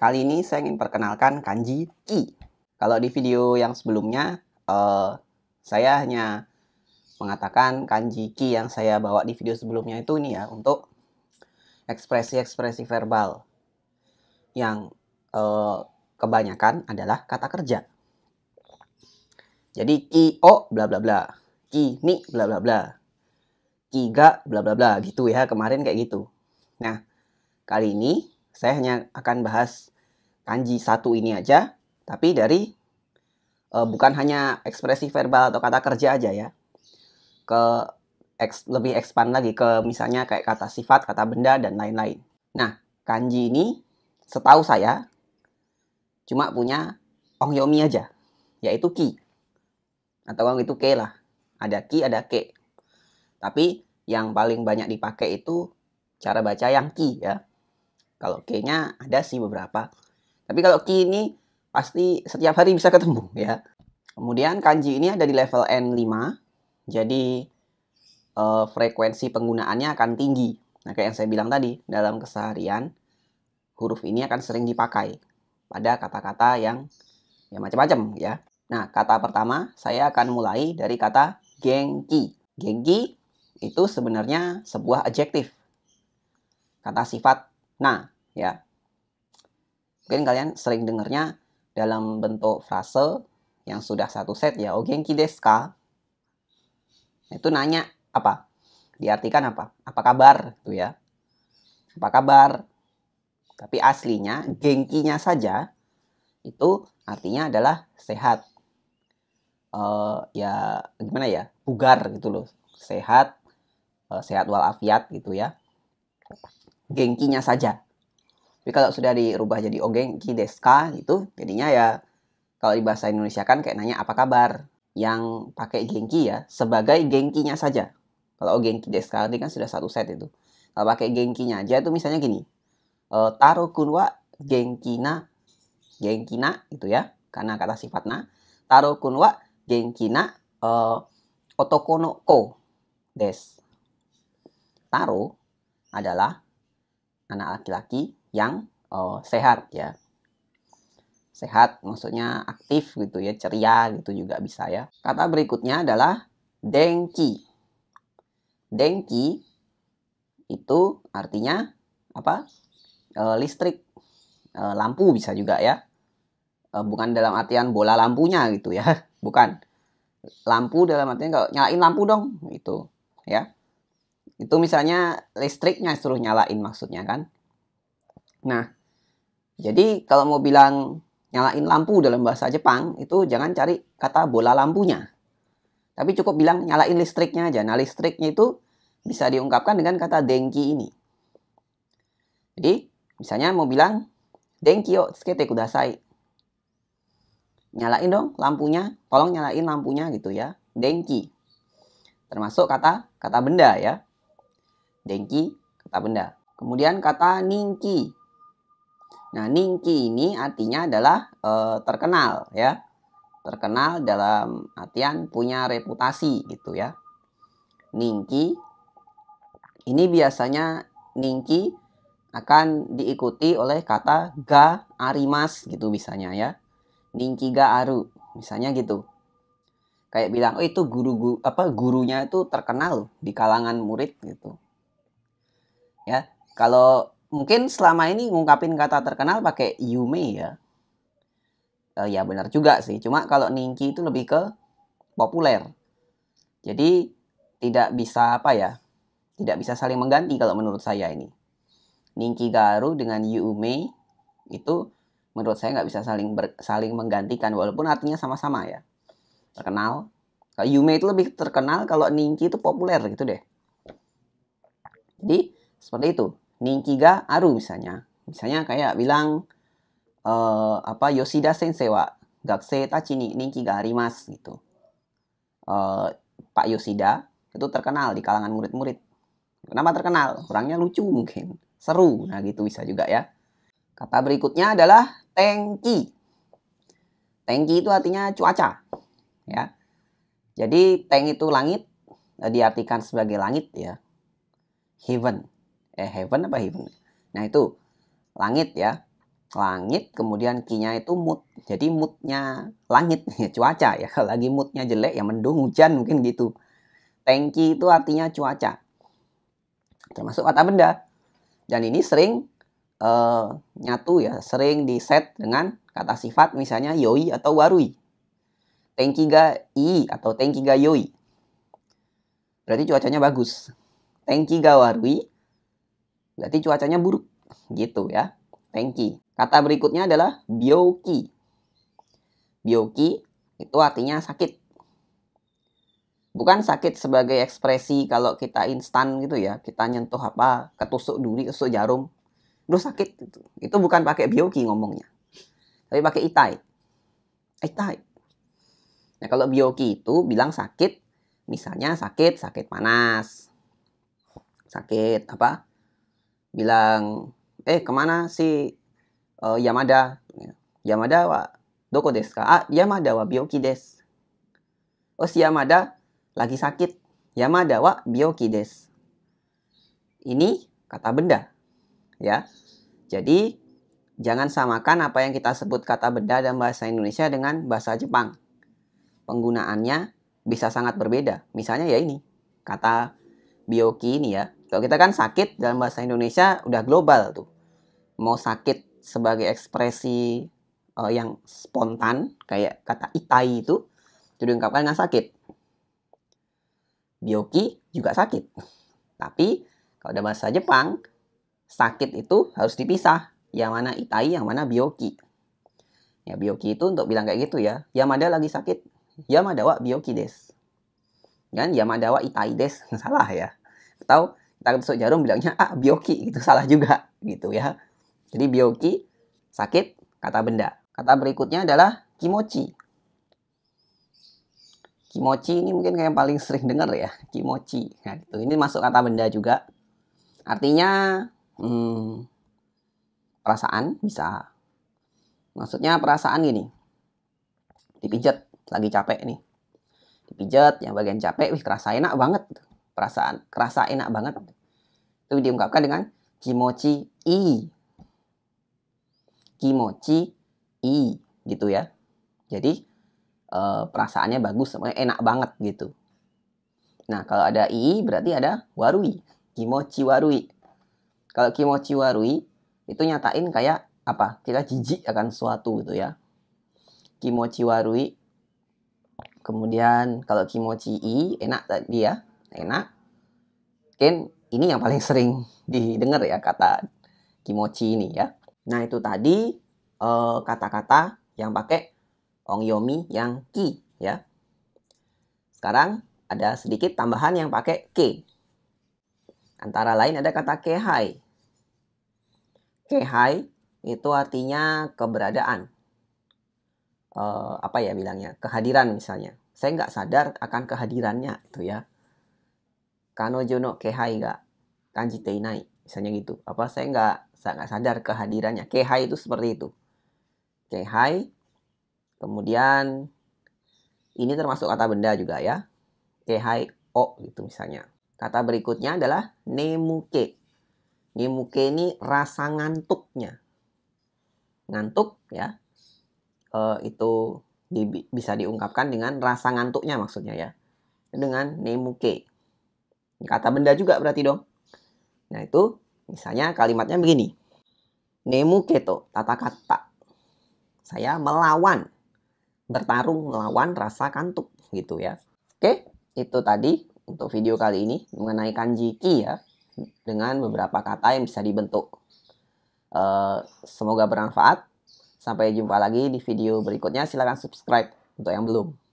Kali ini saya ingin perkenalkan kanji ki. Kalau di video yang sebelumnya, saya hanya mengatakan kanji ki yang saya bawa di video sebelumnya itu ini ya, untuk ekspresi-ekspresi verbal yang kebanyakan adalah kata kerja. Jadi ki o bla bla bla, ki ni bla bla bla, ki ga bla bla bla gitu ya, kemarin kayak gitu. Nah, kali ini saya hanya akan bahas kanji satu ini aja, tapi dari bukan hanya ekspresi verbal atau kata kerja aja ya, lebih expand lagi ke misalnya kayak kata sifat, kata benda, dan lain-lain. Nah, kanji ini setahu saya cuma punya ongyomi aja, yaitu ki. Atau itu ke lah. Ada ki, ada ke. Tapi yang paling banyak dipakai itu cara baca yang ki ya. Kalau ke-nya ada sih beberapa. Tapi kalau ki ini pasti setiap hari bisa ketemu ya. Kemudian kanji ini ada di level N5. Jadi frekuensi penggunaannya akan tinggi. Nah, kayak yang saya bilang tadi, dalam keseharian huruf ini akan sering dipakai pada kata-kata yang ya macam-macam ya. Nah, kata pertama saya akan mulai dari kata genki. Genki itu sebenarnya sebuah adjektif. Kata sifat na ya. Mungkin kalian sering dengarnya dalam bentuk frase yang sudah satu set ya. O genki desu ka? Itu nanya apa? Diartikan apa? Apa kabar? Itu ya. Apa kabar? Tapi aslinya genkinya saja itu artinya adalah sehat. Ya gimana ya, bugar gitu loh, sehat, sehat walafiat gitu ya, genkinya saja. Tapi kalau sudah dirubah jadi o genki desu ka gitu, jadinya ya kalau di bahasa Indonesia kan kayak nanya apa kabar, yang pakai genki ya sebagai genkinya saja. Kalau o genki desu ka kan sudah satu set itu. Kalau pakai genkinya aja itu misalnya gini, taro kun wa genkina itu ya, karena kata sifat na. Taro kun wa genkina otoko no ko desu. Taro adalah anak laki-laki yang sehat ya. Sehat maksudnya aktif gitu ya, ceria gitu juga bisa ya. Kata berikutnya adalah denki. Denki itu artinya apa? Listrik, lampu bisa juga ya. Bukan dalam artian bola lampunya gitu ya, bukan. Lampu dalam artian kalau nyalain lampu dong gitu ya. Itu misalnya listriknya suruh nyalain maksudnya kan. Nah, jadi kalau mau bilang nyalain lampu dalam bahasa Jepang itu jangan cari kata bola lampunya. Tapi cukup bilang nyalain listriknya aja. Nah, listriknya itu bisa diungkapkan dengan kata denki ini. Jadi, misalnya mau bilang denki yo tsukete kudasai. Nyalain dong lampunya, tolong nyalain lampunya gitu ya. Denki. Termasuk kata benda ya. Denki, kata benda. Kemudian kata ningki. Nah, ningki ini artinya adalah terkenal ya. Terkenal dalam artian punya reputasi gitu ya. Ningki ini biasanya ningki akan diikuti oleh kata ga arimas gitu misalnya ya. Ningki ga aru misalnya gitu. Kayak bilang, oh itu gurunya itu terkenal di kalangan murid gitu. Ya, kalau mungkin selama ini ngungkapin kata terkenal pakai yume ya. Ya benar juga sih. Cuma kalau ningki itu lebih ke populer. Jadi tidak bisa tidak bisa saling mengganti kalau menurut saya ini. Ningki garu dengan yume itu menurut saya nggak bisa saling menggantikan walaupun artinya sama-sama ya. Terkenal. Kalau yume itu lebih terkenal, kalau ningki itu populer gitu deh. Jadi seperti itu. Ningki ga aru misalnya. Misalnya kayak bilang Yoshida sensei wa gakusei tachi ni ningki ga arimasu gitu. Pak Yoshida itu terkenal di kalangan murid-murid. Kenapa terkenal? Orangnya lucu mungkin, seru. Nah gitu bisa juga ya. Kata berikutnya adalah tenki. Tenki itu artinya cuaca ya. Jadi teng itu langit, diartikan sebagai langit ya. Heaven apa heaven? Nah itu langit ya. Langit, kemudian ki-nya itu mood. Jadi moodnya langit, cuaca ya. Kalau lagi moodnya jelek ya mendung, hujan mungkin gitu. Tengki itu artinya cuaca. Termasuk kata benda. Dan ini sering nyatu ya, sering di set dengan kata sifat misalnya yoi atau warui. Tengki ga ii atau tengki ga yoi. Berarti cuacanya bagus. Tengki ga warui berarti cuacanya buruk. Gitu ya. Tengki. Kata berikutnya adalah byoki. Byoki itu artinya sakit. Bukan sakit sebagai ekspresi kalau kita instan gitu ya. Kita nyentuh apa, ketusuk duri, ketusuk jarum. Lu sakit gitu. Itu bukan pakai byoki ngomongnya. Tapi pakai itai. Itai. Nah, kalau byoki itu bilang sakit, misalnya sakit panas. Sakit apa? Bilang, kemana si Yamada? Yamada wa doko desu ka? Ah, Yamada wa byoki desu. Oh, si Yamada lagi sakit. Yamada wa byoki desu. Ini kata benda. Ya. Jadi, jangan samakan apa yang kita sebut kata benda dalam bahasa Indonesia dengan bahasa Jepang. Penggunaannya bisa sangat berbeda. Misalnya ya ini, kata byoki ini ya. Kalau kita kan sakit dalam bahasa Indonesia udah global tuh. Mau sakit sebagai ekspresi yang spontan, kayak kata itai itu diungkapkan dengan sakit. Byoki juga sakit. Tapi kalau dalam bahasa Jepang, sakit itu harus dipisah. Yang mana itai, yang mana byoki. Ya, byoki itu untuk bilang kayak gitu ya. Yamada lagi sakit. Yamada wa byoki desu. Kan Yamada wa itai desu. Salah ya. Atau kita tusuk jarum bilangnya byoki. Itu salah juga. Gitu ya. Jadi byoki, sakit, kata benda. Kata berikutnya adalah kimochi. Kimochi ini mungkin kayak paling sering dengar ya. Kimochi. Nah, gitu. Ini masuk kata benda juga. Artinya perasaan bisa. Maksudnya perasaan gini. Dipijat, lagi capek nih. Dipijat, yang bagian capek, kerasa enak banget. Perasaan, kerasa enak banget. Itu diungkapkan dengan kimochi ii. Kimochi ii, gitu ya. Jadi, perasaannya bagus, enak banget gitu. Nah, kalau ada ii berarti ada warui. Kimochi warui. Kalau kimochi warui, itu nyatain kayak apa? Kita jijik akan sesuatu gitu ya. Kimochi warui. Kemudian kalau kimochi ii, enak tadi ya. Enak. Mungkin ini yang paling sering didengar ya kata kimochi ini ya. Nah, itu tadi kata-kata yang pakai ongyomi yang ki ya. Sekarang ada sedikit tambahan yang pakai ke. Antara lain ada kata kehai. Kehai itu artinya keberadaan. Apa ya bilangnya? Kehadiran misalnya. Saya nggak sadar akan kehadirannya itu ya. Kanojo no kehai ga kanjite inai. Misalnya gitu. Apa saya nggak sadar kehadirannya. Kehai itu seperti itu. Kehai. Kemudian ini termasuk kata benda juga ya. Kehai o gitu misalnya. Kata berikutnya adalah nemuke. Nemuke ini rasa ngantuknya. Ngantuk ya. Itu bisa diungkapkan dengan rasa ngantuknya maksudnya ya. Dengan nemuke. Kata benda juga berarti dong. Nah itu misalnya kalimatnya begini. Nemuke to tatakata. Saya melawan. Bertarung melawan rasa kantuk gitu ya. Oke, itu tadi untuk video kali ini mengenai kanji ki ya. Dengan beberapa kata yang bisa dibentuk. Semoga bermanfaat. Sampai jumpa lagi di video berikutnya. Silahkan subscribe untuk yang belum.